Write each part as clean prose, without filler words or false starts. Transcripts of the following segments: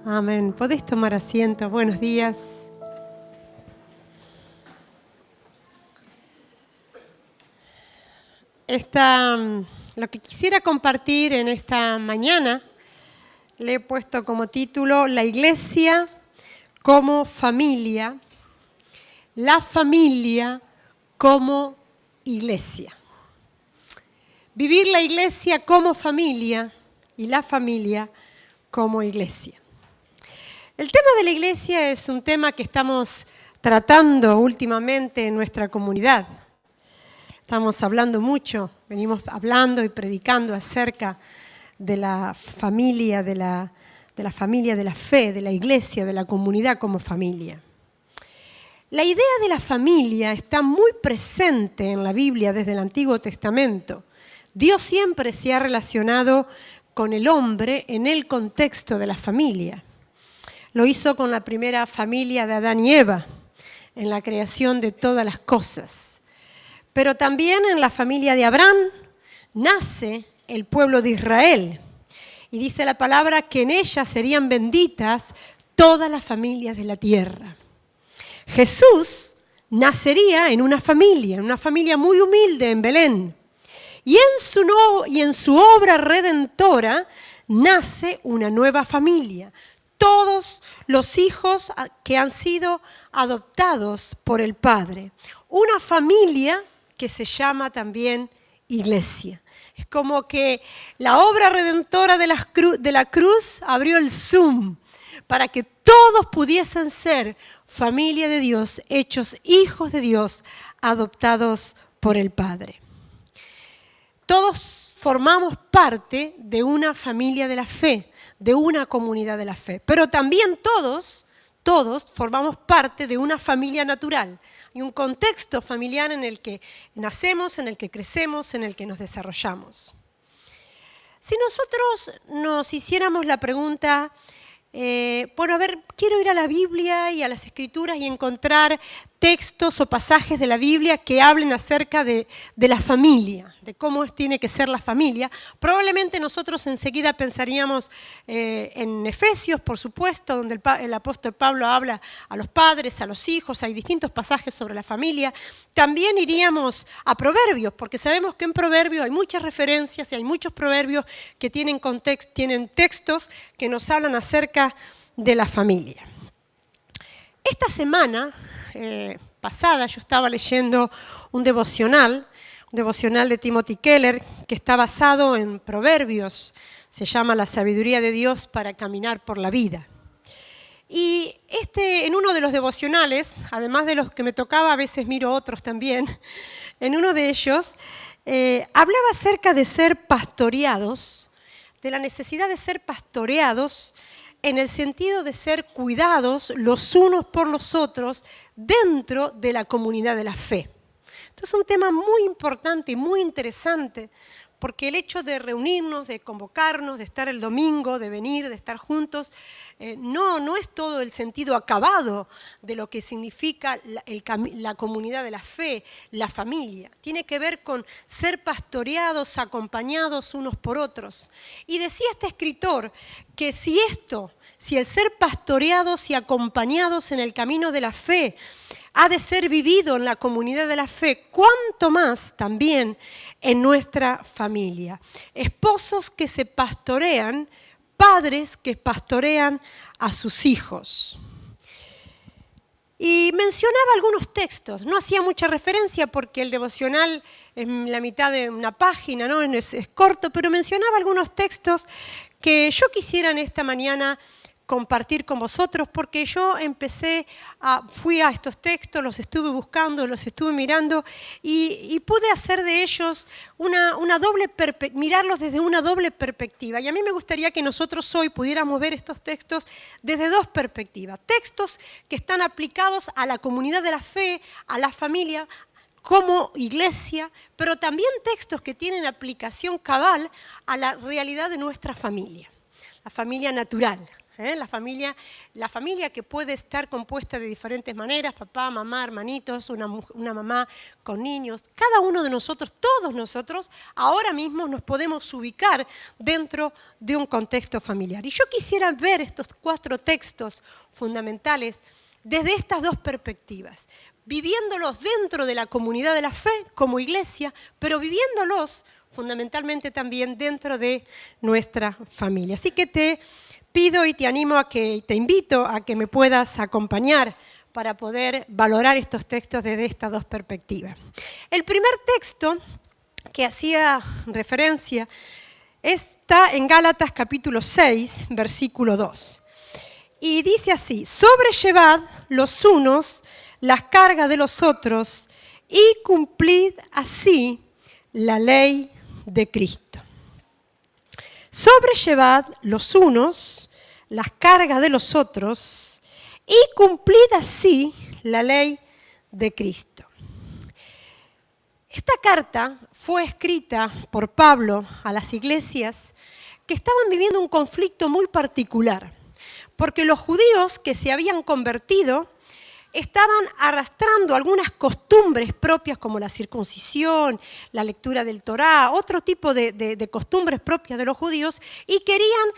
Amén. Podés tomar asiento. Buenos días. Lo que quisiera compartir en esta mañana, le he puesto como título La Iglesia como familia, la familia como iglesia. Vivir la iglesia como familia y la familia como iglesia. El tema de la iglesia es un tema que estamos tratando últimamente en nuestra comunidad. Estamos hablando mucho, venimos hablando y predicando acerca de la familia, de la familia de la fe, de la iglesia, de la comunidad como familia. La idea de la familia está muy presente en la Biblia desde el Antiguo Testamento. Dios siempre se ha relacionado con el hombre en el contexto de la familia. Lo hizo con la primera familia de Adán y Eva, en la creación de todas las cosas. Pero también en la familia de Abraham nace el pueblo de Israel. Y dice la palabra que en ella serían benditas todas las familias de la tierra. Jesús nacería en una familia muy humilde en Belén. Y en su obra redentora nace una nueva familia. Todos los hijos que han sido adoptados por el Padre. Una familia que se llama también iglesia. Es como que la obra redentora de la cruz abrió el zoom para que todos pudiesen ser familia de Dios, hechos hijos de Dios, adoptados por el Padre. Todos formamos parte de una familia de la fe, de una comunidad de la fe, pero también todos formamos parte de una familia natural y un contexto familiar en el que nacemos, en el que crecemos, en el que nos desarrollamos. Si nosotros nos hiciéramos la pregunta, quiero ir a la Biblia y a las Escrituras y encontrar textos o pasajes de la Biblia que hablen acerca de la familia, de cómo tiene que ser la familia. Probablemente nosotros enseguida pensaríamos en Efesios, por supuesto, donde el apóstol Pablo habla a los padres, a los hijos, hay distintos pasajes sobre la familia. También iríamos a Proverbios, porque sabemos que en Proverbios hay muchas referencias y hay muchos proverbios que tienen textos que nos hablan acerca de la familia. Esta semana pasada yo estaba leyendo un devocional de Timothy Keller que está basado en Proverbios, se llama La sabiduría de Dios para caminar por la vida. Y en uno de los devocionales, además de los que me tocaba, a veces miro otros también, en uno de ellos hablaba acerca de ser pastoreados, de la necesidad de ser pastoreados en el sentido de ser cuidados los unos por los otros dentro de la comunidad de la fe. Esto es un tema muy importante y muy interesante, porque el hecho de reunirnos, de convocarnos, de estar el domingo, de venir, de estar juntos, no es todo el sentido acabado de lo que significa la comunidad de la fe, la familia. Tiene que ver con ser pastoreados, acompañados unos por otros. Y decía este escritor que si el ser pastoreados y acompañados en el camino de la fe ha de ser vivido en la comunidad de la fe, cuánto más también en nuestra familia. Esposos que se pastorean, padres que pastorean a sus hijos. Y mencionaba algunos textos, no hacía mucha referencia porque el devocional es la mitad de una página, ¿no? es corto, pero mencionaba algunos textos que yo quisiera en esta mañana compartir con vosotros, porque yo fui a estos textos, los estuve buscando, los estuve mirando y pude hacer de ellos mirarlos desde una doble perspectiva. Y a mí me gustaría que nosotros hoy pudiéramos ver estos textos desde dos perspectivas. Textos que están aplicados a la comunidad de la fe, a la familia, como iglesia, pero también textos que tienen aplicación cabal a la realidad de nuestra familia, la familia natural. La familia que puede estar compuesta de diferentes maneras, papá, mamá, hermanitos, una mamá con niños. Cada uno de nosotros, todos nosotros, ahora mismo nos podemos ubicar dentro de un contexto familiar. Y yo quisiera ver estos 4 textos fundamentales desde estas 2 perspectivas, viviéndolos dentro de la comunidad de la fe como iglesia, pero viviéndolos fundamentalmente también dentro de nuestra familia. Así que te pido y te invito a que me puedas acompañar para poder valorar estos textos desde estas 2 perspectivas. El primer texto que hacía referencia está en Gálatas capítulo 6, versículo 2. Y dice así: sobrellevad los unos las cargas de los otros y cumplid así la ley de Cristo. Sobrellevad los unos las cargas de los otros y cumplid así la ley de Cristo. Esta carta fue escrita por Pablo a las iglesias que estaban viviendo un conflicto muy particular, porque los judíos que se habían convertido estaban arrastrando algunas costumbres propias como la circuncisión, la lectura del Torá, otro tipo de costumbres propias de los judíos, y querían,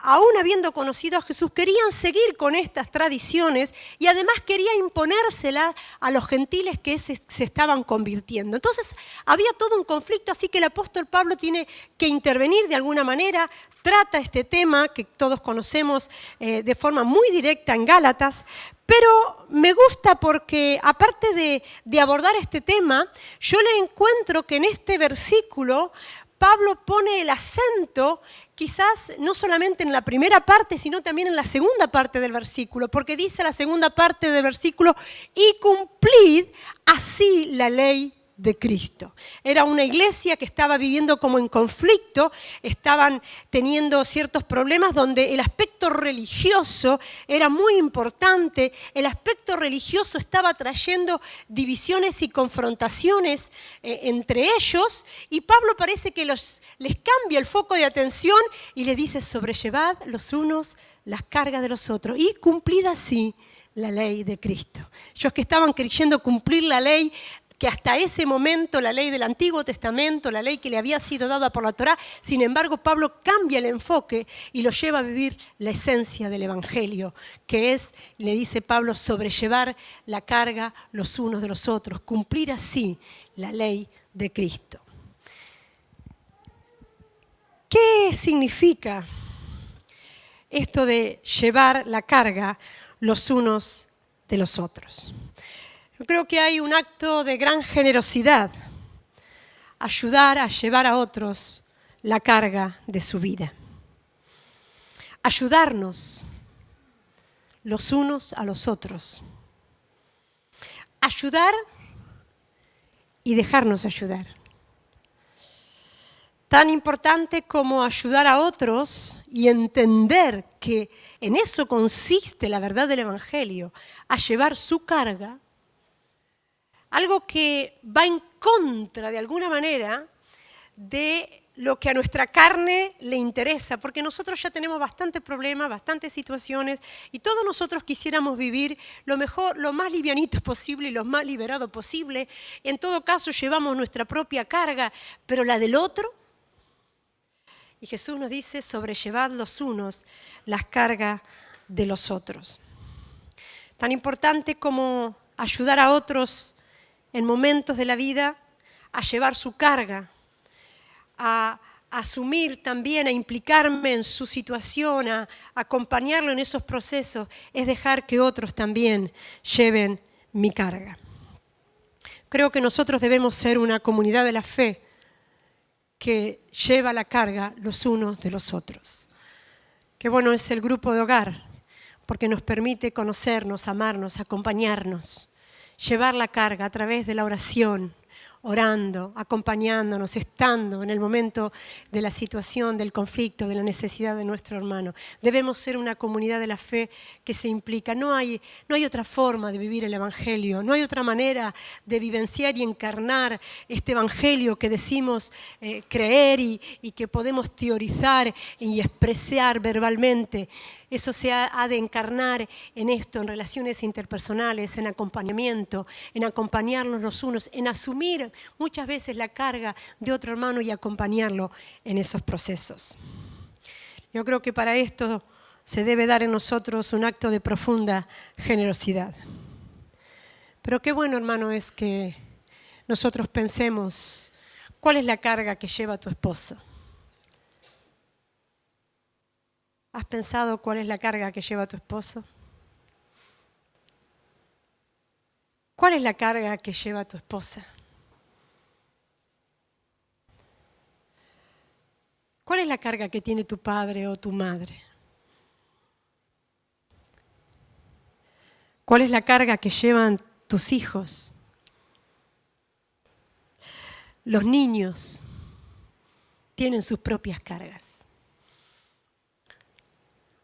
aún habiendo conocido a Jesús, querían seguir con estas tradiciones y además quería imponérselas a los gentiles que se estaban convirtiendo. Entonces había todo un conflicto, así que el apóstol Pablo tiene que intervenir de alguna manera, trata este tema que todos conocemos de forma muy directa en Gálatas, pero me gusta porque aparte de abordar este tema, yo le encuentro que en este versículo Pablo pone el acento quizás no solamente en la primera parte, sino también en la segunda parte del versículo, porque dice la segunda parte del versículo: y cumplid así la ley de Cristo. Era una iglesia que estaba viviendo como en conflicto, estaban teniendo ciertos problemas donde el aspecto religioso era muy importante, el aspecto religioso estaba trayendo divisiones y confrontaciones entre ellos, y Pablo parece que les cambia el foco de atención y le dice: sobrellevad los unos las cargas de los otros y cumplid así la ley de Cristo. Ellos que estaban queriendo cumplir la ley, que hasta ese momento la ley del Antiguo Testamento, la ley que le había sido dada por la Torá, sin embargo Pablo cambia el enfoque y lo lleva a vivir la esencia del Evangelio, que es, le dice Pablo, sobrellevar la carga los unos de los otros, cumplir así la ley de Cristo. ¿Qué significa esto de llevar la carga los unos de los otros? Yo creo que hay un acto de gran generosidad, ayudar a llevar a otros la carga de su vida. Ayudarnos los unos a los otros. Ayudar y dejarnos ayudar. Tan importante como ayudar a otros y entender que en eso consiste la verdad del Evangelio, a llevar su carga. Algo que va en contra, de alguna manera, de lo que a nuestra carne le interesa, porque nosotros ya tenemos bastantes problemas, bastantes situaciones, y todos nosotros quisiéramos vivir lo mejor, lo más livianito posible y lo más liberado posible. En todo caso, llevamos nuestra propia carga, pero la del otro. Y Jesús nos dice: sobrellevad los unos las cargas de los otros. Tan importante como ayudar a otros en momentos de la vida, a llevar su carga, a asumir también, a implicarme en su situación, a acompañarlo en esos procesos, es dejar que otros también lleven mi carga. Creo que nosotros debemos ser una comunidad de la fe que lleva la carga los unos de los otros. Qué bueno es el grupo de hogar, porque nos permite conocernos, amarnos, acompañarnos. Llevar la carga a través de la oración, orando, acompañándonos, estando en el momento de la situación, del conflicto, de la necesidad de nuestro hermano. Debemos ser una comunidad de la fe que se implica. No hay otra forma de vivir el Evangelio, no hay otra manera de vivenciar y encarnar este Evangelio que decimos creer y que podemos teorizar y expresar verbalmente. Eso se ha de encarnar en esto, en relaciones interpersonales, en acompañamiento, en acompañarnos los unos, en asumir muchas veces la carga de otro hermano y acompañarlo en esos procesos. Yo creo que para esto se debe dar en nosotros un acto de profunda generosidad. Pero qué bueno, hermano, es que nosotros pensemos, ¿cuál es la carga que lleva tu esposo? ¿Has pensado cuál es la carga que lleva tu esposo? ¿Cuál es la carga que lleva tu esposa? ¿Cuál es la carga que tiene tu padre o tu madre? ¿Cuál es la carga que llevan tus hijos? Los niños tienen sus propias cargas.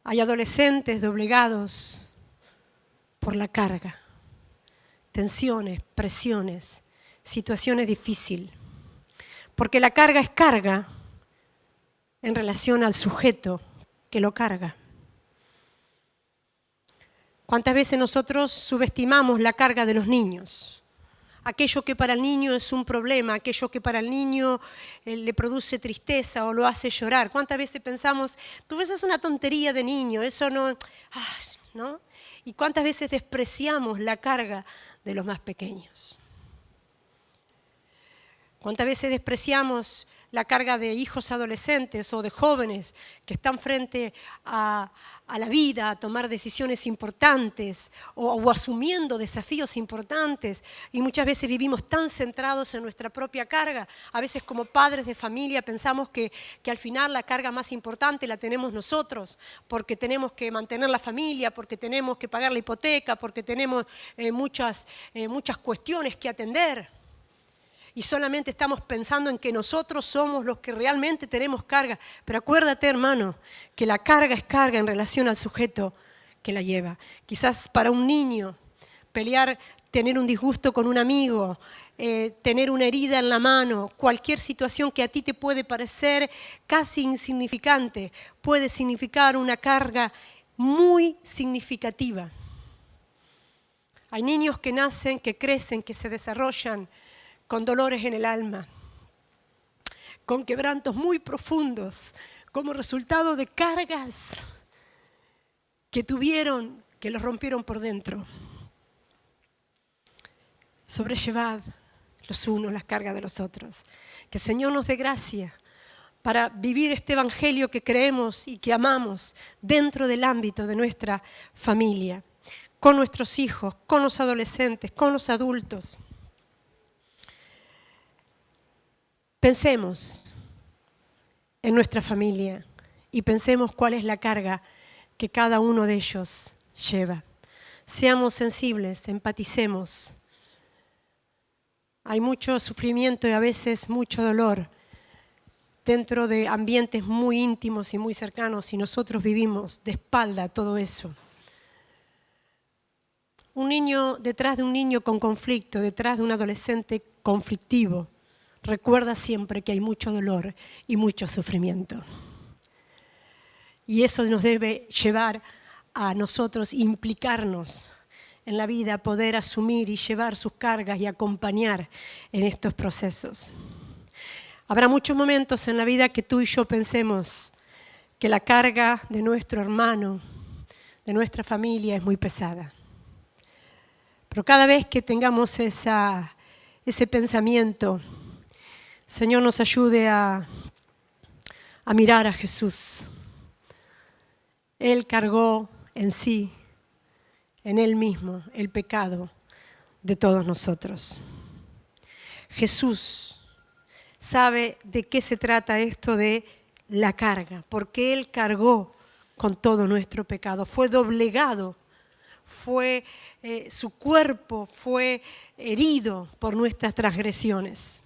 Hay adolescentes doblegados por la carga, tensiones, presiones, situaciones difíciles. Porque la carga es carga en relación al sujeto que lo carga. ¿Cuántas veces nosotros subestimamos la carga de los niños? Aquello que para el niño es un problema, aquello que para el niño le produce tristeza o lo hace llorar. ¿Cuántas veces pensamos, tú eso es una tontería de niño, eso no, ¿no? Y cuántas veces despreciamos la carga de los más pequeños. ¿Cuántas veces despreciamos la carga de hijos adolescentes o de jóvenes que están frente a la vida, a tomar decisiones importantes o asumiendo desafíos importantes? Y muchas veces vivimos tan centrados en nuestra propia carga. A veces como padres de familia pensamos que al final la carga más importante la tenemos nosotros, porque tenemos que mantener la familia, porque tenemos que pagar la hipoteca, porque tenemos muchas cuestiones que atender. Y solamente estamos pensando en que nosotros somos los que realmente tenemos carga. Pero acuérdate, hermano, que la carga es carga en relación al sujeto que la lleva. Quizás para un niño pelear, tener un disgusto con un amigo, tener una herida en la mano, cualquier situación que a ti te puede parecer casi insignificante, puede significar una carga muy significativa. Hay niños que nacen, que crecen, que se desarrollan con dolores en el alma, con quebrantos muy profundos, como resultado de cargas que tuvieron, que los rompieron por dentro. Sobrellevad los unos las cargas de los otros. Que el Señor nos dé gracia para vivir este evangelio que creemos y que amamos dentro del ámbito de nuestra familia, con nuestros hijos, con los adolescentes, con los adultos. Pensemos en nuestra familia y pensemos cuál es la carga que cada uno de ellos lleva. Seamos sensibles, empaticemos. Hay mucho sufrimiento y a veces mucho dolor dentro de ambientes muy íntimos y muy cercanos y nosotros vivimos de espalda a todo eso. Un niño detrás de un niño con conflicto, detrás de un adolescente conflictivo, recuerda siempre que hay mucho dolor y mucho sufrimiento. Y eso nos debe llevar a nosotros implicarnos en la vida, poder asumir y llevar sus cargas y acompañar en estos procesos. Habrá muchos momentos en la vida que tú y yo pensemos que la carga de nuestro hermano, de nuestra familia es muy pesada. Pero cada vez que tengamos ese pensamiento, Señor, nos ayude a mirar a Jesús. Él cargó en sí, en Él mismo, el pecado de todos nosotros. Jesús sabe de qué se trata esto de la carga, porque Él cargó con todo nuestro pecado. Fue doblegado, su cuerpo fue herido por nuestras transgresiones.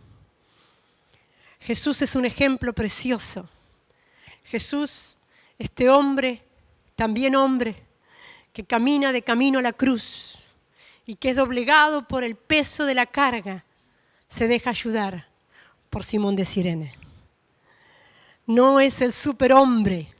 Jesús es un ejemplo precioso. Jesús, este hombre, también hombre, que camina de camino a la cruz y que es doblegado por el peso de la carga, se deja ayudar por Simón de Cirene. No es el superhombre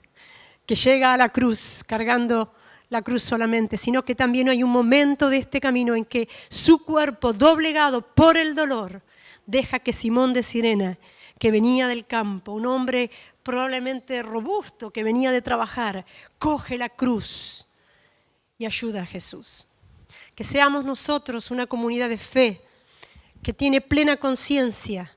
que llega a la cruz cargando la cruz solamente, sino que también hay un momento de este camino en que su cuerpo, doblegado por el dolor, deja que Simón de Cirene, que venía del campo, un hombre probablemente robusto que venía de trabajar, coge la cruz y ayuda a Jesús. Que seamos nosotros una comunidad de fe que tiene plena conciencia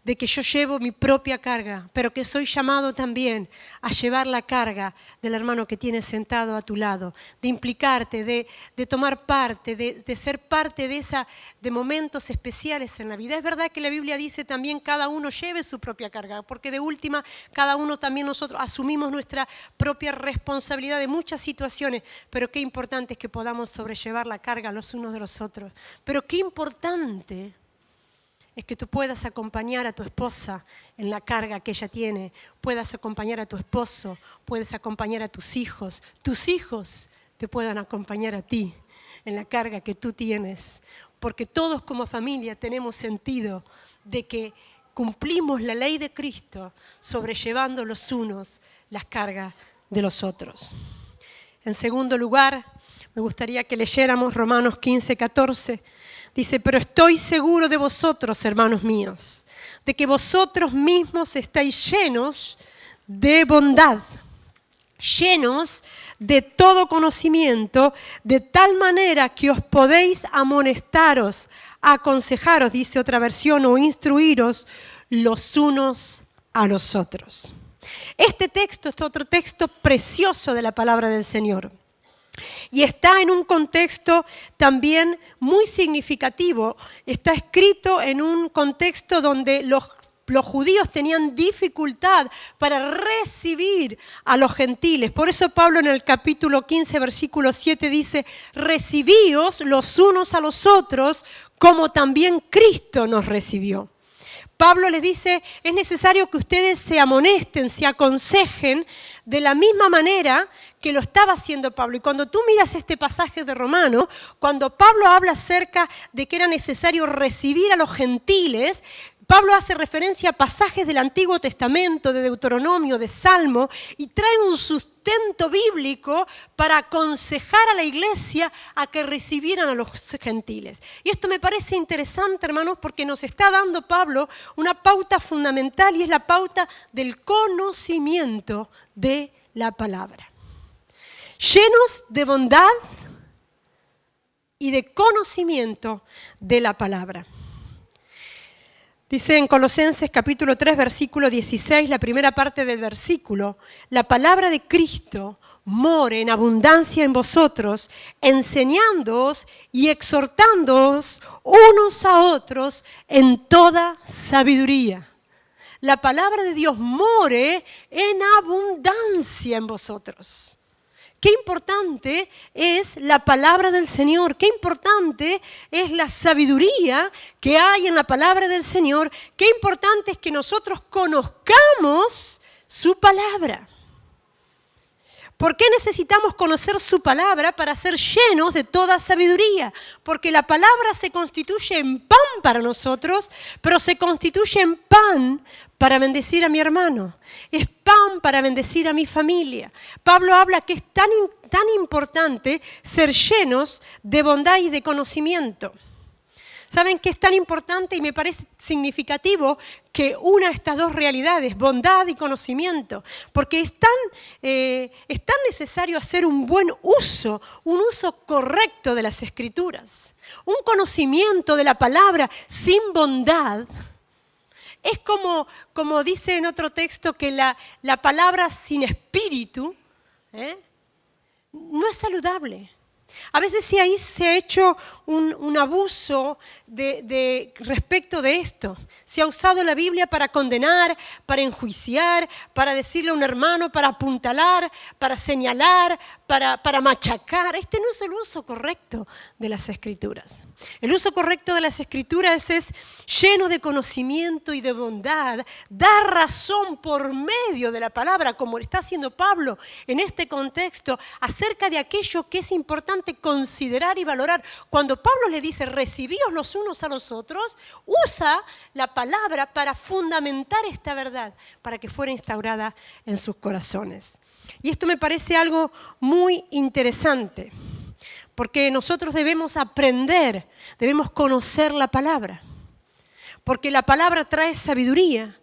de que yo llevo mi propia carga, pero que soy llamado también a llevar la carga del hermano que tienes sentado a tu lado, de implicarte, de tomar parte, de ser parte de momentos especiales en la vida. Es verdad que la Biblia dice también cada uno lleve su propia carga, porque de última cada uno también nosotros asumimos nuestra propia responsabilidad de muchas situaciones, pero qué importante es que podamos sobrellevar la carga los unos de los otros. Pero qué importante es que tú puedas acompañar a tu esposa en la carga que ella tiene, puedas acompañar a tu esposo, puedes acompañar a tus hijos te puedan acompañar a ti en la carga que tú tienes, porque todos como familia tenemos sentido de que cumplimos la ley de Cristo sobrellevando los unos las cargas de los otros. En segundo lugar, me gustaría que leyéramos Romanos 15, 14. Dice, pero estoy seguro de vosotros, hermanos míos, de que vosotros mismos estáis llenos de bondad, llenos de todo conocimiento, de tal manera que os podéis amonestaros, aconsejaros, dice otra versión, o instruiros los unos a los otros. Este texto es otro texto precioso de la palabra del Señor. Y está en un contexto también muy significativo. Está escrito en un contexto donde los judíos tenían dificultad para recibir a los gentiles. Por eso Pablo en el capítulo 15, versículo 7 dice, recibíos los unos a los otros como también Cristo nos recibió. Pablo les dice, es necesario que ustedes se amonesten, se aconsejen de la misma manera que lo estaba haciendo Pablo. Y cuando tú miras este pasaje de Romanos, cuando Pablo habla acerca de que era necesario recibir a los gentiles, Pablo hace referencia a pasajes del Antiguo Testamento, de Deuteronomio, de Salmo, y trae un sustento bíblico para aconsejar a la iglesia a que recibieran a los gentiles. Y esto me parece interesante, hermanos, porque nos está dando Pablo una pauta fundamental y es la pauta del conocimiento de la palabra. Llenos de bondad y de conocimiento de la palabra. Dice en Colosenses capítulo 3, versículo 16, la primera parte del versículo, la palabra de Cristo more en abundancia en vosotros, enseñándoos y exhortándoos unos a otros en toda sabiduría. La palabra de Dios more en abundancia en vosotros. Qué importante es la palabra del Señor, qué importante es la sabiduría que hay en la palabra del Señor, qué importante es que nosotros conozcamos su palabra. ¿Por qué necesitamos conocer su palabra para ser llenos de toda sabiduría? Porque la palabra se constituye en pan para nosotros, pero se constituye en pan para bendecir a mi hermano. Es pan para bendecir a mi familia. Pablo habla que es tan importante ser llenos de bondad y de conocimiento. ¿Saben qué es tan importante y me parece significativo que una estas dos realidades, bondad y conocimiento? Porque es tan necesario hacer un buen uso, un uso correcto de las Escrituras. Un conocimiento de la palabra sin bondad es como dice en otro texto que la palabra sin espíritu no es saludable. A veces sí ahí se ha hecho un abuso respecto de esto. Se ha usado la Biblia para condenar, para enjuiciar, para decirle a un hermano, para apuntalar, para señalar, para machacar. Este no es el uso correcto de las Escrituras. El uso correcto de las Escrituras es lleno de conocimiento y de bondad, dar razón por medio de la palabra, como está haciendo Pablo en este contexto, acerca de aquello que es importante considerar y valorar. Cuando Pablo le dice, recibíos los unos a los otros, usa la palabra para fundamentar esta verdad, para que fuera instaurada en sus corazones. Y esto me parece algo muy interesante, porque nosotros debemos aprender, debemos conocer la palabra, porque la palabra trae sabiduría,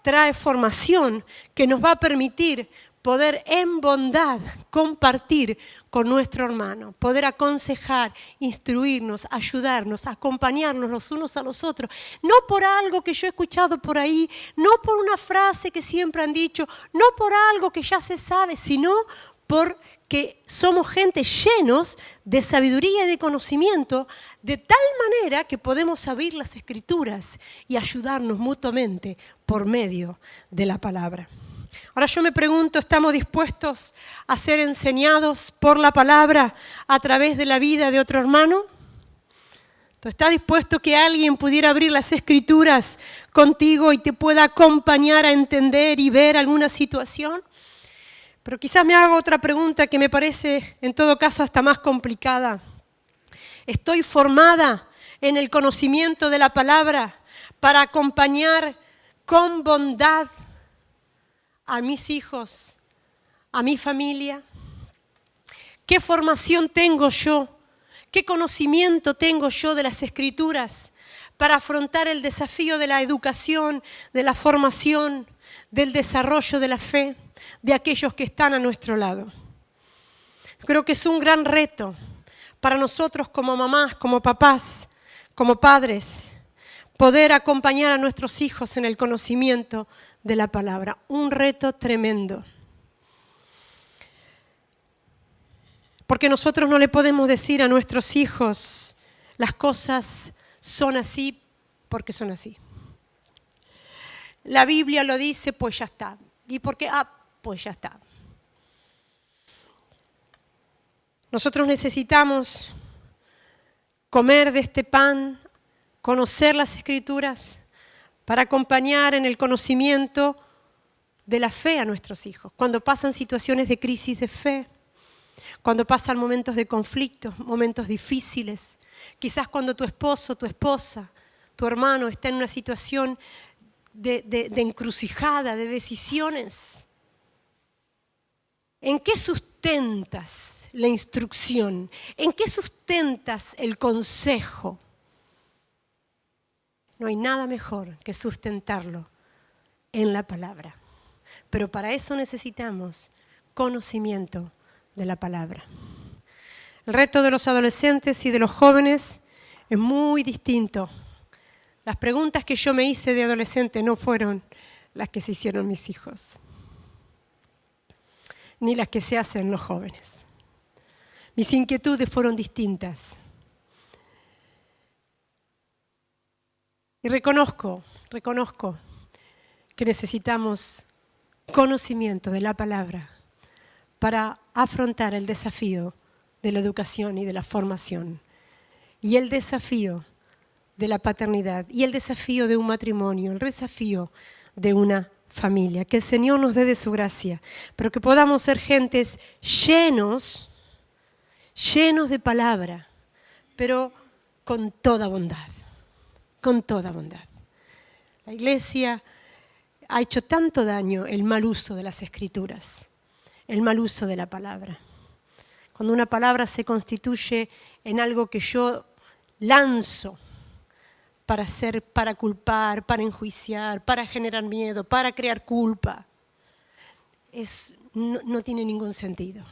trae formación que nos va a permitir poder en bondad compartir con nuestro hermano, poder aconsejar, instruirnos, ayudarnos, acompañarnos los unos a los otros, no por algo que yo he escuchado por ahí, no por una frase que siempre han dicho, no por algo que ya se sabe, sino porque somos gente llenos de sabiduría y de conocimiento, de tal manera que podemos abrir las Escrituras y ayudarnos mutuamente por medio de la palabra. Ahora yo me pregunto, ¿estamos dispuestos a ser enseñados por la palabra a través de la vida de otro hermano? ¿Está dispuesto que alguien pudiera abrir las Escrituras contigo y te pueda acompañar a entender y ver alguna situación? Pero quizás me haga otra pregunta que me parece, en todo caso, hasta más complicada. ¿Estoy formada en el conocimiento de la palabra para acompañar con bondad a mis hijos, a mi familia? ¿Qué formación tengo yo? ¿Qué conocimiento tengo yo de las Escrituras para afrontar el desafío de la educación, de la formación, del desarrollo de la fe de aquellos que están a nuestro lado? Creo que es un gran reto para nosotros como mamás, como papás, como padres, poder acompañar a nuestros hijos en el conocimiento de la palabra. Un reto tremendo. Porque nosotros no le podemos decir a nuestros hijos, las cosas son así porque son así. La Biblia lo dice, pues ya está. ¿Y por qué? Pues ya está. Nosotros necesitamos comer de este pan, conocer las Escrituras, para acompañar en el conocimiento de la fe a nuestros hijos. Cuando pasan situaciones de crisis de fe, cuando pasan momentos de conflicto, momentos difíciles, quizás cuando tu esposo, tu esposa, tu hermano está en una situación de encrucijada, de decisiones. ¿En qué sustentas la instrucción? ¿En qué sustentas el consejo? No hay nada mejor que sustentarlo en la palabra. Pero para eso necesitamos conocimiento de la palabra. El reto de los adolescentes y de los jóvenes es muy distinto. Las preguntas que yo me hice de adolescente no fueron las que se hicieron mis hijos, ni las que se hacen los jóvenes. Mis inquietudes fueron distintas. Y reconozco que necesitamos conocimiento de la palabra para afrontar el desafío de la educación y de la formación, y el desafío de la paternidad, y el desafío de un matrimonio, el desafío de una familia. Que el Señor nos dé de su gracia, pero que podamos ser gentes llenos de palabra, pero con toda bondad, con toda bondad. La Iglesia ha hecho tanto daño el mal uso de las Escrituras, el mal uso de la palabra. Cuando una palabra se constituye en algo que yo lanzo para culpar, para enjuiciar, para generar miedo, para crear culpa, no tiene ningún sentido.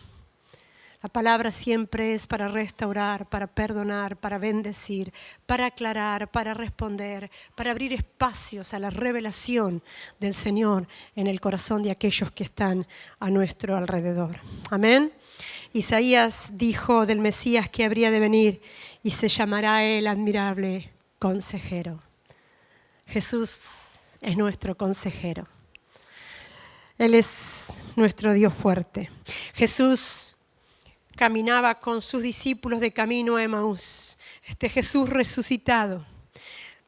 La palabra siempre es para restaurar, para perdonar, para bendecir, para aclarar, para responder, para abrir espacios a la revelación del Señor en el corazón de aquellos que están a nuestro alrededor. Amén. Isaías dijo del Mesías que habría de venir y se llamará Él admirable consejero. Jesús es nuestro consejero. Él es nuestro Dios fuerte. Jesús caminaba con sus discípulos de camino a Emaús. Jesús resucitado,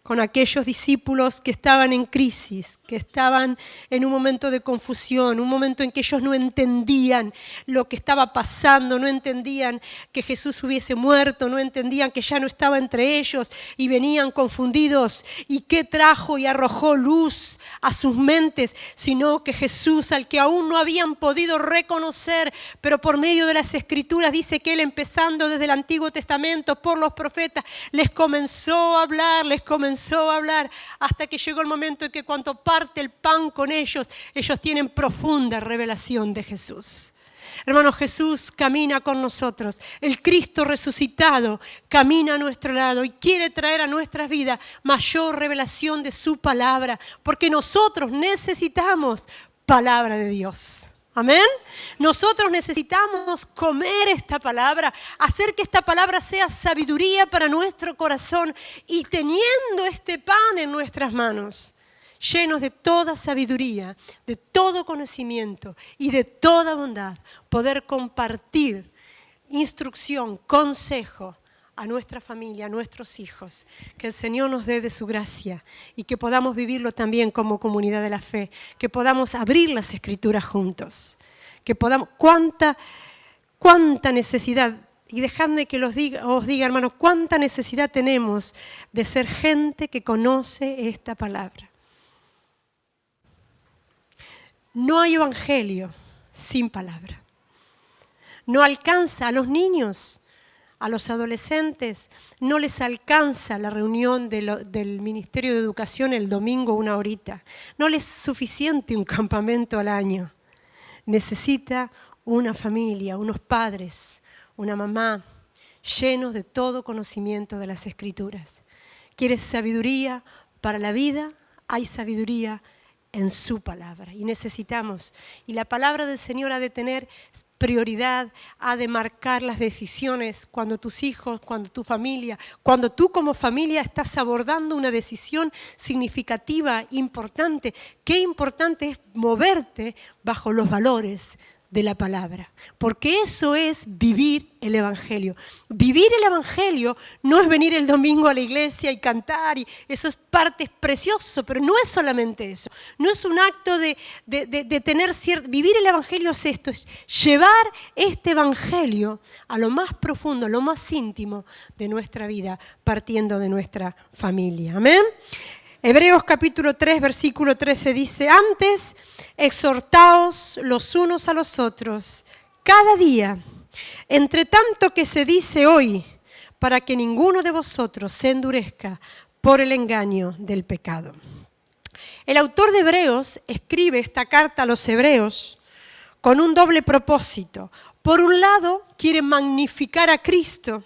con aquellos discípulos que estaban en crisis, que estaban en un momento de confusión, un momento en que ellos no entendían lo que estaba pasando, no entendían que Jesús hubiese muerto, no entendían que ya no estaba entre ellos y venían confundidos. ¿Y qué trajo y arrojó luz a sus mentes? Sino que Jesús, al que aún no habían podido reconocer, pero por medio de las Escrituras dice que Él, empezando desde el Antiguo Testamento, por los profetas, les comenzó a hablar, hasta que llegó el momento en que cuando parte el pan con ellos tienen profunda revelación de Jesús. Hermanos, Jesús camina con nosotros. El Cristo resucitado camina a nuestro lado y quiere traer a nuestras vidas mayor revelación de su palabra, porque nosotros necesitamos palabra de Dios. Amén. Nosotros necesitamos comer esta palabra, hacer que esta palabra sea sabiduría para nuestro corazón y teniendo este pan en nuestras manos, llenos de toda sabiduría, de todo conocimiento y de toda bondad, poder compartir instrucción, consejo a nuestra familia, a nuestros hijos, que el Señor nos dé de su gracia y que podamos vivirlo también como comunidad de la fe, que podamos abrir las Escrituras juntos, que podamos, cuánta necesidad, y dejadme que os diga, hermanos, cuánta necesidad tenemos de ser gente que conoce esta palabra. No hay evangelio sin palabra. No alcanza a los niños, a los adolescentes, no les alcanza la reunión del Ministerio de Educación el domingo 1 horita. No les es suficiente un campamento al año. Necesita una familia, unos padres, una mamá, llenos de todo conocimiento de las Escrituras. ¿Quieres sabiduría para la vida? Hay sabiduría en su palabra y necesitamos. Y la palabra del Señor ha de tener prioridad, ha de marcar las decisiones cuando tus hijos, cuando tu familia, cuando tú como familia estás abordando una decisión significativa, importante. Qué importante es moverte bajo los valores de la palabra, porque eso es vivir el Evangelio. Vivir el Evangelio no es venir el domingo a la iglesia y cantar, y eso es parte, es precioso, pero no es solamente eso. No es un acto de tener cierto... Vivir el Evangelio es esto, es llevar este Evangelio a lo más profundo, a lo más íntimo de nuestra vida, partiendo de nuestra familia. Amén. Hebreos capítulo 3, versículo 13 dice: antes exhortaos los unos a los otros cada día, entre tanto que se dice hoy, para que ninguno de vosotros se endurezca por el engaño del pecado. El autor de Hebreos escribe esta carta a los hebreos con un doble propósito. Por un lado, quiere magnificar a Cristo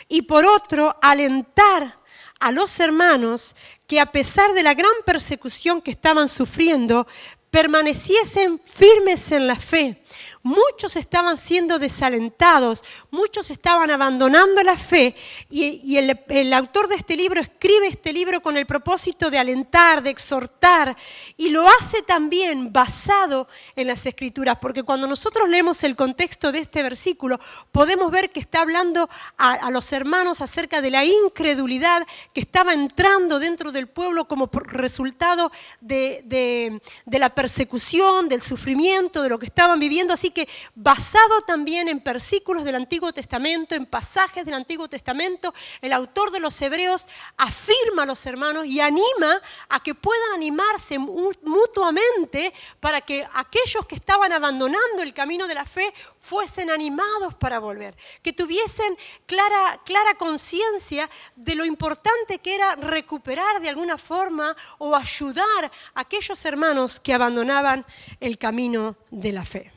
y por otro, alentar a los hermanos que a pesar de la gran persecución que estaban sufriendo, permaneciesen firmes en la fe. Muchos estaban siendo desalentados, muchos estaban abandonando la fe y el autor de este libro escribe este libro con el propósito de alentar, de exhortar, y lo hace también basado en las Escrituras, porque cuando nosotros leemos el contexto de este versículo podemos ver que está hablando a los hermanos acerca de la incredulidad que estaba entrando dentro del pueblo como resultado de la persecución, del sufrimiento, de lo que estaban viviendo. Así que basado también en versículos del Antiguo Testamento, en pasajes del Antiguo Testamento, el autor de los Hebreos afirma a los hermanos y anima a que puedan animarse mutuamente para que aquellos que estaban abandonando el camino de la fe fuesen animados para volver, que tuviesen clara conciencia de lo importante que era recuperar de alguna forma o ayudar a aquellos hermanos que abandonaban el camino de la fe.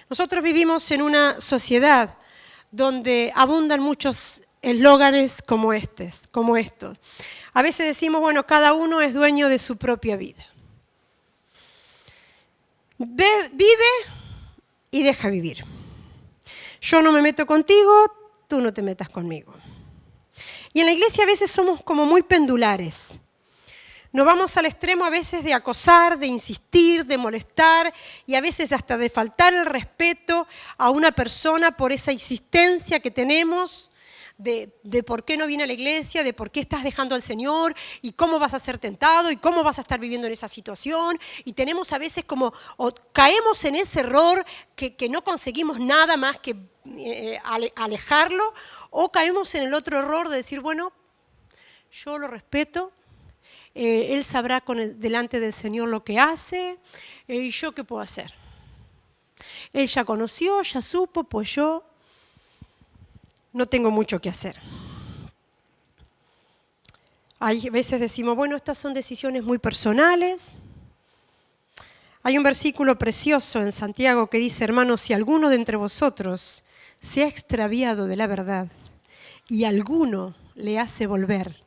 Nosotros vivimos en una sociedad donde abundan muchos eslóganes como estos. A veces decimos, bueno, cada uno es dueño de su propia vida. Vive y deja vivir. Yo no me meto contigo, tú no te metas conmigo. Y en la iglesia a veces somos como muy pendulares. Nos vamos al extremo a veces de acosar, de insistir, de molestar y a veces hasta de faltar el respeto a una persona por esa insistencia que tenemos de por qué no viene a la iglesia, de por qué estás dejando al Señor y cómo vas a ser tentado y cómo vas a estar viviendo en esa situación. Y tenemos a veces como, o caemos en ese error que no conseguimos nada más que alejarlo, o caemos en el otro error de decir, bueno, yo lo respeto, él sabrá delante del Señor lo que hace, y yo qué puedo hacer. Él ya conoció, ya supo, pues yo no tengo mucho que hacer. Hay veces decimos, bueno, estas son decisiones muy personales. Hay un versículo precioso en Santiago que dice, hermanos, si alguno de entre vosotros se ha extraviado de la verdad y alguno le hace volver,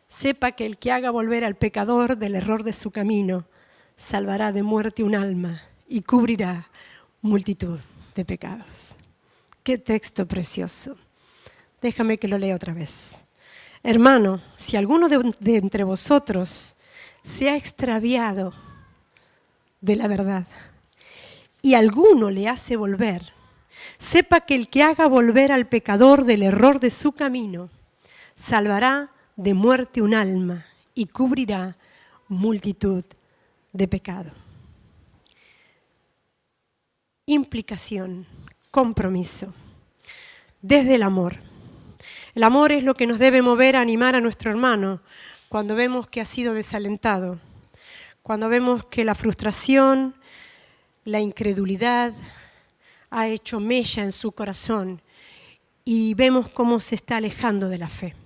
sepa que el que haga volver al pecador del error de su camino, salvará de muerte un alma y cubrirá multitud de pecados. Qué texto precioso. Déjame que lo lea otra vez. Hermano, si alguno de entre vosotros se ha extraviado de la verdad y alguno le hace volver, sepa que el que haga volver al pecador del error de su camino, salvará de muerte un alma y cubrirá multitud de pecado. Implicación, compromiso, desde el amor. El amor es lo que nos debe mover a animar a nuestro hermano cuando vemos que ha sido desalentado, cuando vemos que la frustración, la incredulidad ha hecho mella en su corazón y vemos cómo se está alejando de la fe.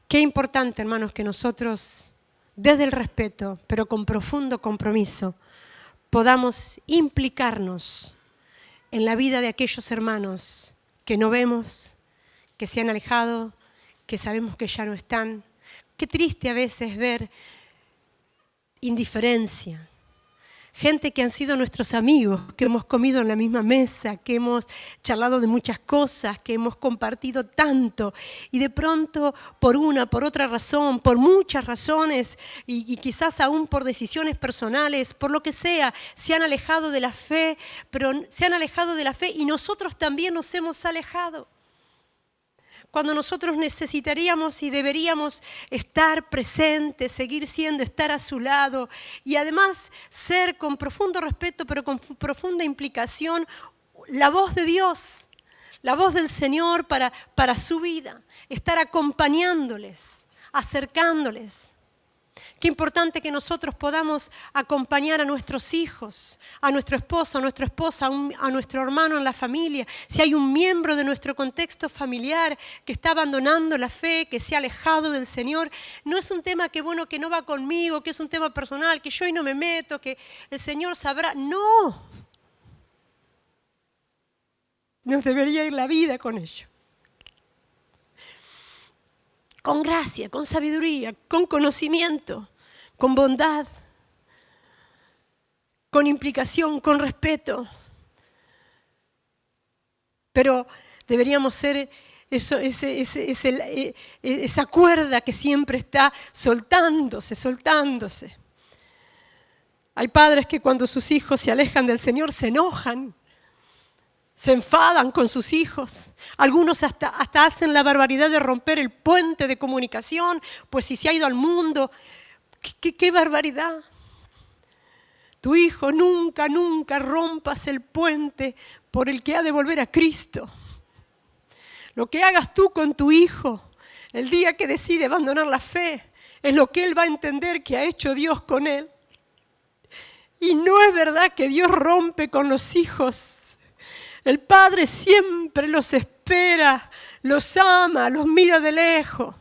Qué importante, hermanos, que nosotros, desde el respeto, pero con profundo compromiso, podamos implicarnos en la vida de aquellos hermanos que no vemos, que se han alejado, que sabemos que ya no están. Qué triste a veces ver indiferencia. Gente que han sido nuestros amigos, que hemos comido en la misma mesa, que hemos charlado de muchas cosas, que hemos compartido tanto y de pronto por otra razón, por muchas razones y quizás aún por decisiones personales, por lo que sea, se han alejado de la fe, pero se han alejado de la fe y nosotros también nos hemos alejado. Cuando nosotros necesitaríamos y deberíamos estar presentes, seguir siendo, estar a su lado y además ser con profundo respeto, pero con profunda implicación, la voz de Dios, la voz del Señor para su vida, estar acompañándoles, acercándoles. Qué importante que nosotros podamos acompañar a nuestros hijos, a nuestro esposo, a nuestra esposa, a nuestro hermano en la familia. Si hay un miembro de nuestro contexto familiar que está abandonando la fe, que se ha alejado del Señor, no es un tema que no va conmigo, que es un tema personal, que yo ahí no me meto, que el Señor sabrá. No. Nos debería ir la vida con ello. Con gracia, con sabiduría, con conocimiento, con bondad, con implicación, con respeto. Pero deberíamos ser esa cuerda que siempre está soltándose. Hay padres que cuando sus hijos se alejan del Señor se enojan. Se enfadan con sus hijos. Algunos hasta hacen la barbaridad de romper el puente de comunicación, pues si se ha ido al mundo, ¡qué barbaridad! Tu hijo, nunca rompas el puente por el que ha de volver a Cristo. Lo que hagas tú con tu hijo, el día que decide abandonar la fe, es lo que él va a entender que ha hecho Dios con él. Y no es verdad que Dios rompe con los hijos. El Padre siempre los espera, los ama, los mira de lejos.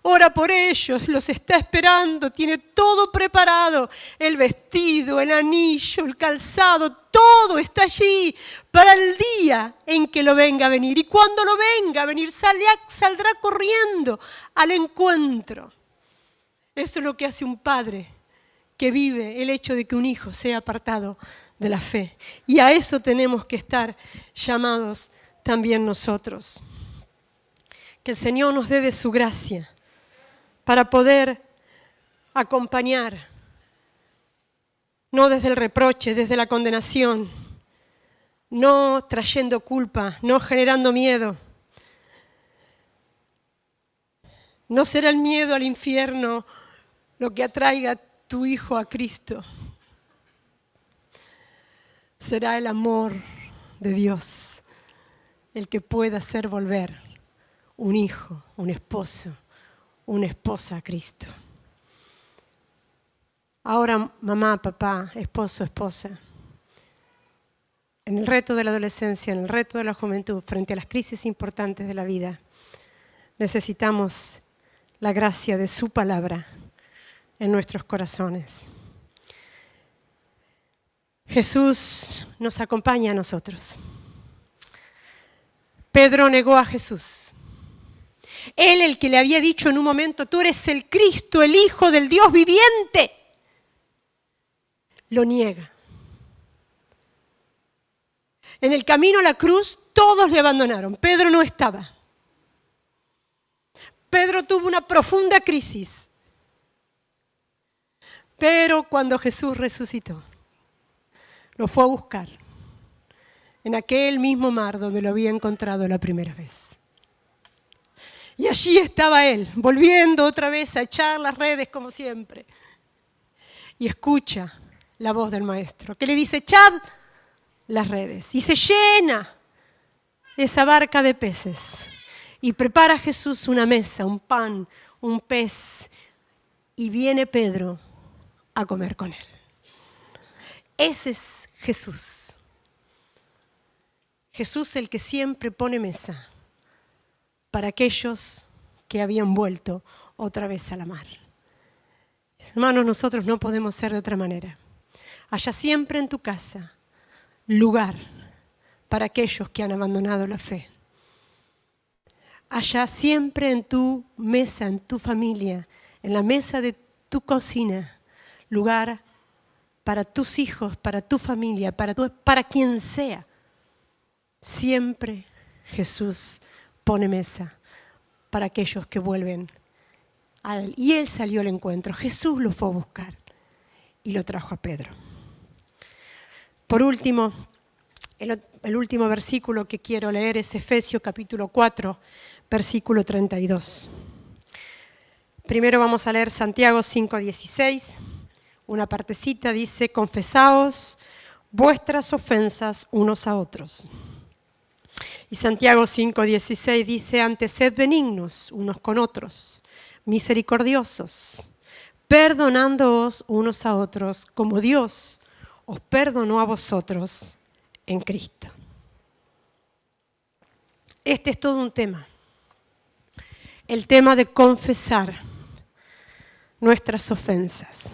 Ora por ellos, los está esperando, tiene todo preparado. El vestido, el anillo, el calzado, todo está allí para el día en que lo venga a venir. Y cuando lo venga a venir, saldrá corriendo al encuentro. Eso es lo que hace un padre que vive el hecho de que un hijo sea apartado de la fe. Y a eso tenemos que estar llamados también nosotros. Que el Señor nos dé de su gracia para poder acompañar, no desde el reproche, desde la condenación, no trayendo culpa, no generando miedo, No será el miedo al infierno lo que atraiga a tu hijo a Cristo. Será el amor de Dios el que pueda hacer volver un hijo, un esposo, una esposa a Cristo. Ahora, mamá, papá, esposo, esposa, en el reto de la adolescencia, en el reto de la juventud, frente a las crisis importantes de la vida, necesitamos la gracia de su palabra en nuestros corazones. Jesús nos acompaña a nosotros. Pedro negó a Jesús. Él, el que le había dicho en un momento, tú eres el Cristo, el Hijo del Dios viviente, lo niega. En el camino a la cruz, todos le abandonaron. Pedro no estaba. Pedro tuvo una profunda crisis. Pero cuando Jesús resucitó, lo fue a buscar en aquel mismo mar donde lo había encontrado la primera vez. Y allí estaba él, volviendo otra vez a echar las redes como siempre. Y escucha la voz del maestro, que le dice, echad las redes. Y se llena esa barca de peces. Y prepara Jesús una mesa, un pan, un pez. Y viene Pedro a comer con él. Ese es Jesús. Jesús el que siempre pone mesa para aquellos que habían vuelto otra vez a la mar. Hermanos, nosotros no podemos ser de otra manera. Haya siempre en tu casa lugar para aquellos que han abandonado la fe. Haya siempre en tu mesa, en tu familia, en la mesa de tu cocina, lugar para tus hijos, para tu familia, para quien sea. Siempre Jesús pone mesa para aquellos que vuelven a Él. Y Él salió al encuentro. Jesús lo fue a buscar y lo trajo a Pedro. Por último, el último versículo que quiero leer es Efesios capítulo 4, versículo 32. Primero vamos a leer Santiago 5:16. Una partecita dice, confesaos vuestras ofensas unos a otros. Y Santiago 5:16 dice, antes sed benignos unos con otros, misericordiosos, perdonándoos unos a otros, como Dios os perdonó a vosotros en Cristo. Este es todo un tema. El tema de confesar nuestras ofensas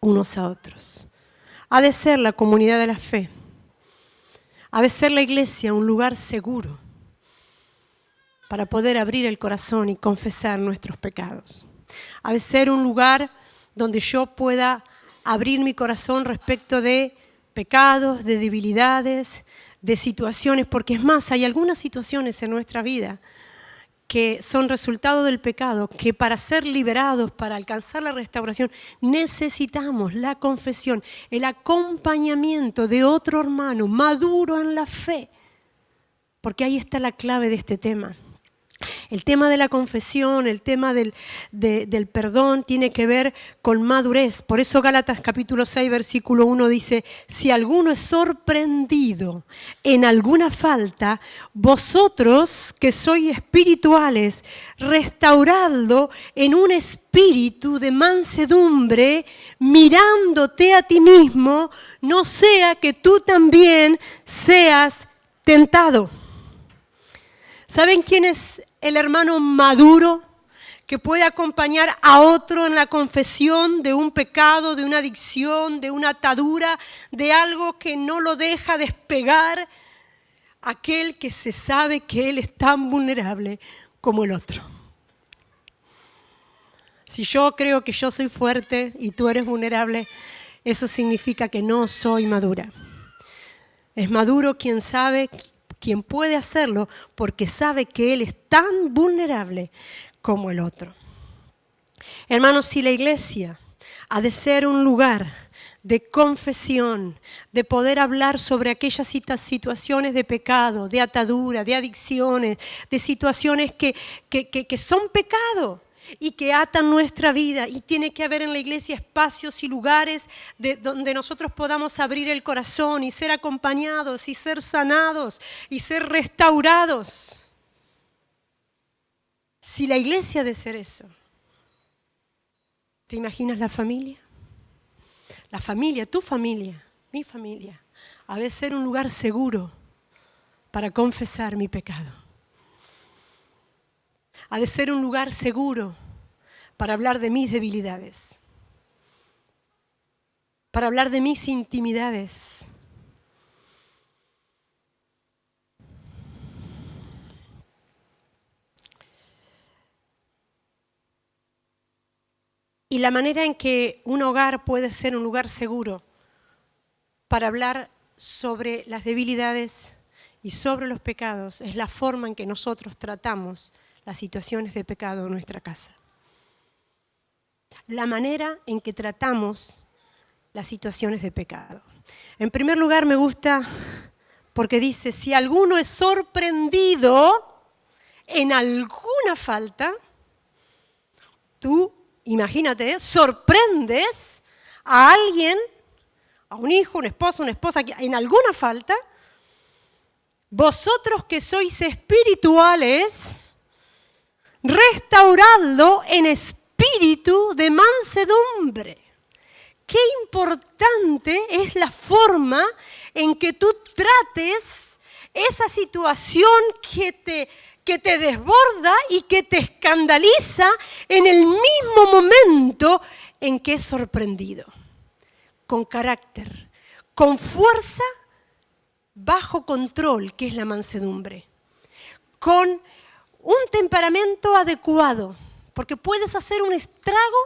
unos a otros. Ha de ser la comunidad de la fe. Ha de ser la iglesia un lugar seguro para poder abrir el corazón y confesar nuestros pecados. Ha de ser un lugar donde yo pueda abrir mi corazón respecto de pecados, de debilidades, de situaciones, porque es más, hay algunas situaciones en nuestra vida que son resultado del pecado, que para ser liberados, para alcanzar la restauración, necesitamos la confesión, el acompañamiento de otro hermano maduro en la fe, porque ahí está la clave de este tema. El tema de la confesión, el tema del perdón tiene que ver con madurez. Por eso Gálatas capítulo 6, versículo 1 dice, si alguno es sorprendido en alguna falta, vosotros que sois espirituales, restauradlo en un espíritu de mansedumbre, mirándote a ti mismo, no sea que tú también seas tentado. ¿Saben quién es el hermano maduro que puede acompañar a otro en la confesión de un pecado, de una adicción, de una atadura, de algo que no lo deja despegar? Aquel que se sabe que él es tan vulnerable como el otro. Si yo creo que yo soy fuerte y tú eres vulnerable, eso significa que no soy madura. Es maduro quien sabe, quien puede hacerlo porque sabe que él es tan vulnerable como el otro. Hermanos, si la iglesia ha de ser un lugar de confesión, de poder hablar sobre aquellas situaciones de pecado, de atadura, de adicciones, de situaciones que son pecado y que atan nuestra vida. Y tiene que haber en la iglesia espacios y lugares donde nosotros podamos abrir el corazón y ser acompañados y ser sanados y ser restaurados. Si la iglesia ha de ser eso, ¿te imaginas la familia? La familia, tu familia, mi familia, ha de ser un lugar seguro para confesar mi pecado. Ha de ser un lugar seguro para hablar de mis debilidades, para hablar de mis intimidades. Y la manera en que un hogar puede ser un lugar seguro para hablar sobre las debilidades y sobre los pecados es la forma en que nosotros tratamos las situaciones de pecado en nuestra casa. La manera en que tratamos las situaciones de pecado. En primer lugar, me gusta porque dice, si alguno es sorprendido en alguna falta, tú, imagínate, sorprendes a alguien, a un hijo, un esposo, una esposa, en alguna falta, vosotros que sois espirituales, restauradlo en espíritu de mansedumbre. Qué importante es la forma en que tú trates esa situación que te desborda y que te escandaliza en el mismo momento en que es sorprendido. Con carácter, con fuerza, bajo control, que es la mansedumbre. Con un temperamento adecuado, porque puedes hacer un estrago,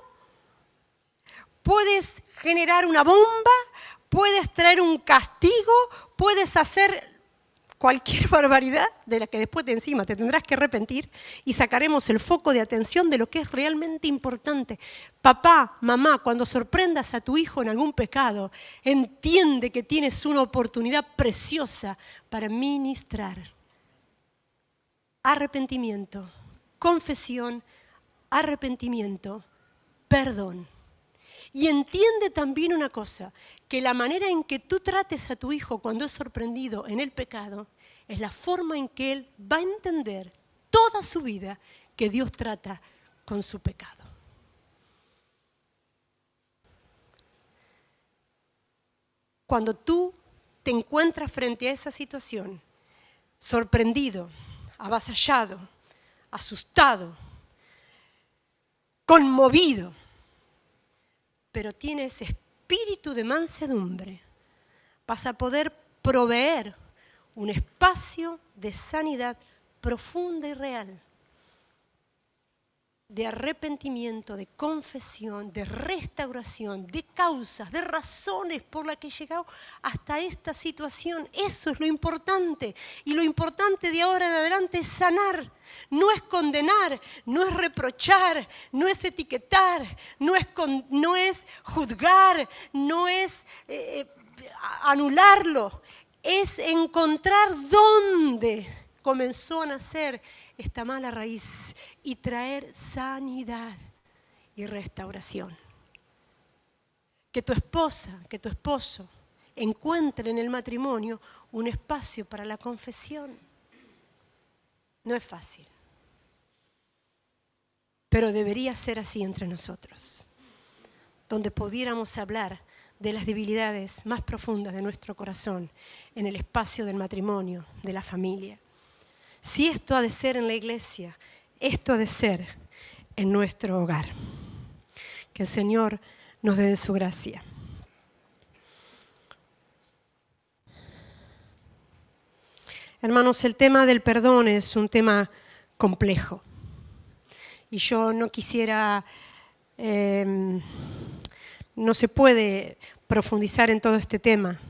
puedes generar una bomba, puedes traer un castigo, puedes hacer cualquier barbaridad de la que después de encima te tendrás que arrepentir y sacaremos el foco de atención de lo que es realmente importante. Papá, mamá, cuando sorprendas a tu hijo en algún pecado, entiende que tienes una oportunidad preciosa para ministrar. Arrepentimiento, confesión, arrepentimiento, perdón. Y entiende también una cosa, que la manera en que tú trates a tu hijo cuando es sorprendido en el pecado es la forma en que él va a entender toda su vida que Dios trata con su pecado. Cuando tú te encuentras frente a esa situación, sorprendido, avasallado, asustado, conmovido, pero tienes espíritu de mansedumbre, vas a poder proveer un espacio de sanidad profunda y real, de arrepentimiento, de confesión, de restauración, de causas, de razones por las que he llegado hasta esta situación. Eso es lo importante. Y lo importante de ahora en adelante es sanar. No es condenar, no es reprochar, no es etiquetar, no es juzgar, no es anularlo. Es encontrar dónde comenzó a nacer esta mala raíz y traer sanidad y restauración. Que tu esposa, que tu esposo encuentren en el matrimonio un espacio para la confesión. No es fácil, pero debería ser así entre nosotros, donde pudiéramos hablar de las debilidades más profundas de nuestro corazón en el espacio del matrimonio, de la familia. Si esto ha de ser en la iglesia, esto ha de ser en nuestro hogar. Que el Señor nos dé de su gracia. Hermanos, el tema del perdón es un tema complejo. Y yo no quisiera, no se puede profundizar en todo este tema.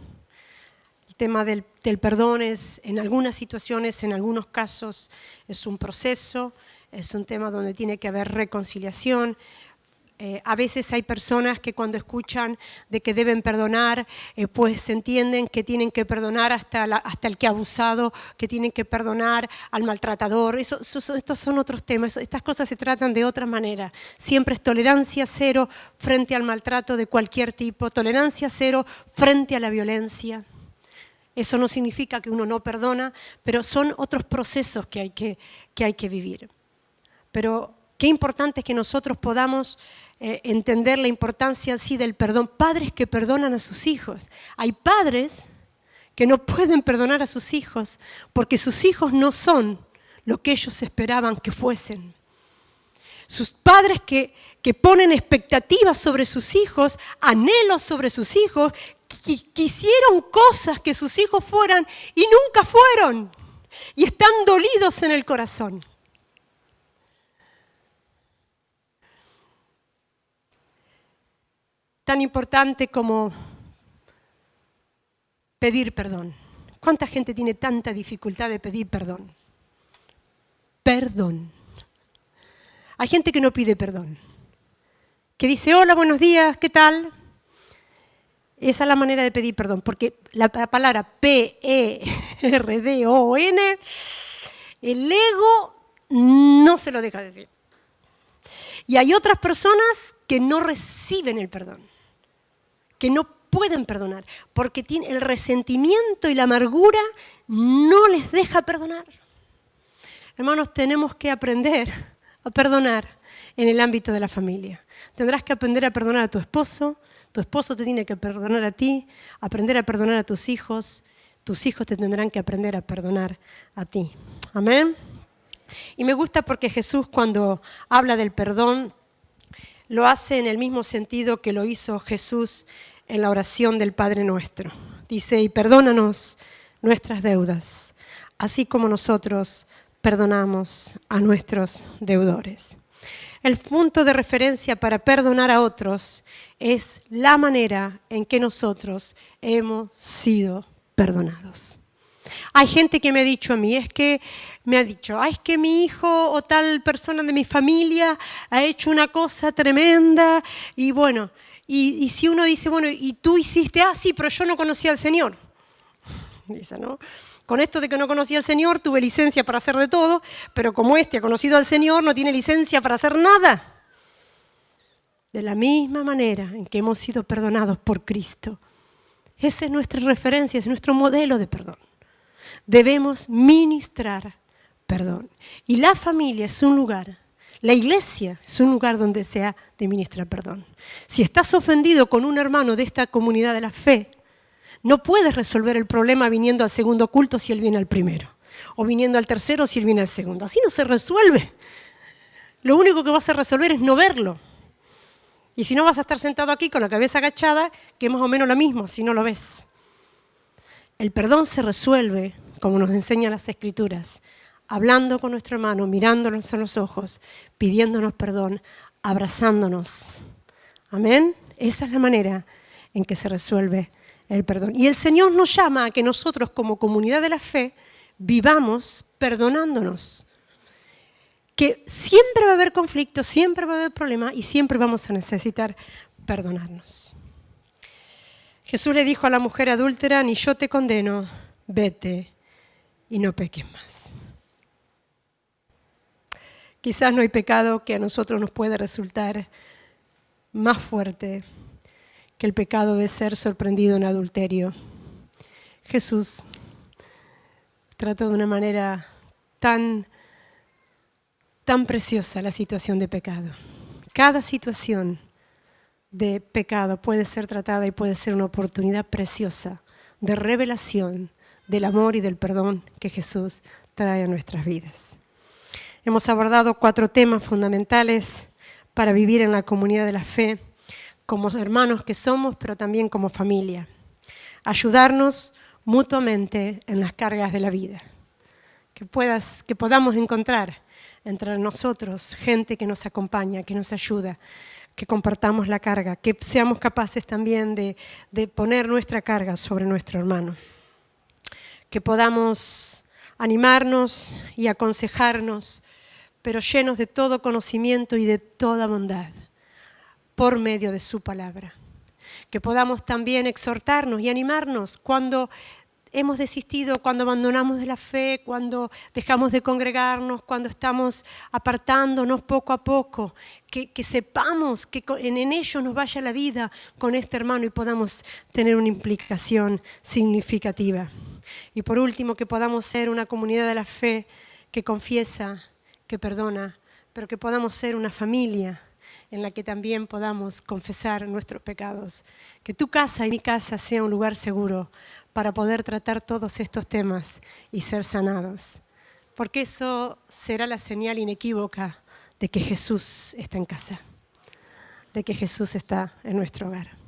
El tema del perdón es, en algunas situaciones, en algunos casos, es un proceso, es un tema donde tiene que haber reconciliación. A veces hay personas que cuando escuchan de que deben perdonar, pues entienden que tienen que perdonar hasta el que ha abusado, que tienen que perdonar al maltratador. Estos son otros temas, estas cosas se tratan de otra manera. Siempre es tolerancia cero frente al maltrato de cualquier tipo, tolerancia cero frente a la violencia. Eso no significa que uno no perdona, pero son otros procesos que hay que vivir. Pero qué importante es que nosotros podamos entender la importancia sí del perdón. Padres que perdonan a sus hijos. Hay padres que no pueden perdonar a sus hijos porque sus hijos no son lo que ellos esperaban que fuesen. Sus padres que ponen expectativas sobre sus hijos, anhelos sobre sus hijos, quisieron cosas que sus hijos fueran y nunca fueron. Y están dolidos en el corazón. Tan importante como pedir perdón. ¿Cuánta gente tiene tanta dificultad de pedir perdón? Perdón. Hay gente que no pide perdón, que dice, hola, buenos días, ¿qué tal? Esa es la manera de pedir perdón, porque la palabra P-E-R-D-O-N, el ego no se lo deja decir. Y hay otras personas que no reciben el perdón, que no pueden perdonar, porque el resentimiento y la amargura no les deja perdonar. Hermanos, tenemos que aprender a perdonar en el ámbito de la familia. Tendrás que aprender a perdonar a tu esposo te tiene que perdonar a ti, aprender a perdonar a tus hijos te tendrán que aprender a perdonar a ti. Amén. Y me gusta porque Jesús cuando habla del perdón, lo hace en el mismo sentido que lo hizo Jesús en la oración del Padre Nuestro. Dice, y perdónanos nuestras deudas, así como nosotros perdonamos a nuestros deudores. El punto de referencia para perdonar a otros es la manera en que nosotros hemos sido perdonados. Hay gente que me ha dicho a mí, es que mi hijo o tal persona de mi familia ha hecho una cosa tremenda y bueno, y si uno dice, bueno, y tú hiciste, sí, pero yo no conocía al Señor. Dice, ¿no? Con esto de que no conocía al Señor, tuve licencia para hacer de todo, pero como ha conocido al Señor, no tiene licencia para hacer nada. De la misma manera en que hemos sido perdonados por Cristo. Esa es nuestra referencia, es nuestro modelo de perdón. Debemos ministrar perdón. Y la familia es un lugar, la iglesia es un lugar donde se ha de ministrar perdón. Si estás ofendido con un hermano de esta comunidad de la fe, no puedes resolver el problema viniendo al segundo culto si él viene al primero. O viniendo al tercero si él viene al segundo. Así no se resuelve. Lo único que vas a resolver es no verlo. Y si no, vas a estar sentado aquí con la cabeza agachada, que es más o menos lo mismo, si no lo ves. El perdón se resuelve, como nos enseñan las Escrituras, hablando con nuestro hermano, mirándonos en los ojos, pidiéndonos perdón, abrazándonos. Amén. Esa es la manera en que se resuelve el perdón. Y el Señor nos llama a que nosotros como comunidad de la fe vivamos perdonándonos. Que siempre va a haber conflicto, siempre va a haber problemas y siempre vamos a necesitar perdonarnos. Jesús le dijo a la mujer adúltera, ni yo te condeno, vete y no peques más. Quizás no hay pecado que a nosotros nos pueda resultar más fuerte que el pecado de ser sorprendido en adulterio. Jesús trató de una manera tan preciosa la situación de pecado. Cada situación de pecado puede ser tratada y puede ser una oportunidad preciosa de revelación del amor y del perdón que Jesús trae a nuestras vidas. Hemos abordado 4 temas fundamentales para vivir en la comunidad de la fe, como hermanos que somos, pero también como familia. Ayudarnos mutuamente en las cargas de la vida. Que podamos encontrar entre nosotros gente que nos acompaña, que nos ayuda, que compartamos la carga, que seamos capaces también de poner nuestra carga sobre nuestro hermano. Que podamos animarnos y aconsejarnos, pero llenos de todo conocimiento y de toda bondad, por medio de su palabra. Que podamos también exhortarnos y animarnos cuando hemos desistido, cuando abandonamos de la fe, cuando dejamos de congregarnos, cuando estamos apartándonos poco a poco, que sepamos que en ello nos vaya la vida con este hermano y podamos tener una implicación significativa. Y por último, que podamos ser una comunidad de la fe que confiesa, que perdona, pero que podamos ser una familia en la que también podamos confesar nuestros pecados. Que tu casa y mi casa sea un lugar seguro para poder tratar todos estos temas y ser sanados. Porque eso será la señal inequívoca de que Jesús está en casa, de que Jesús está en nuestro hogar.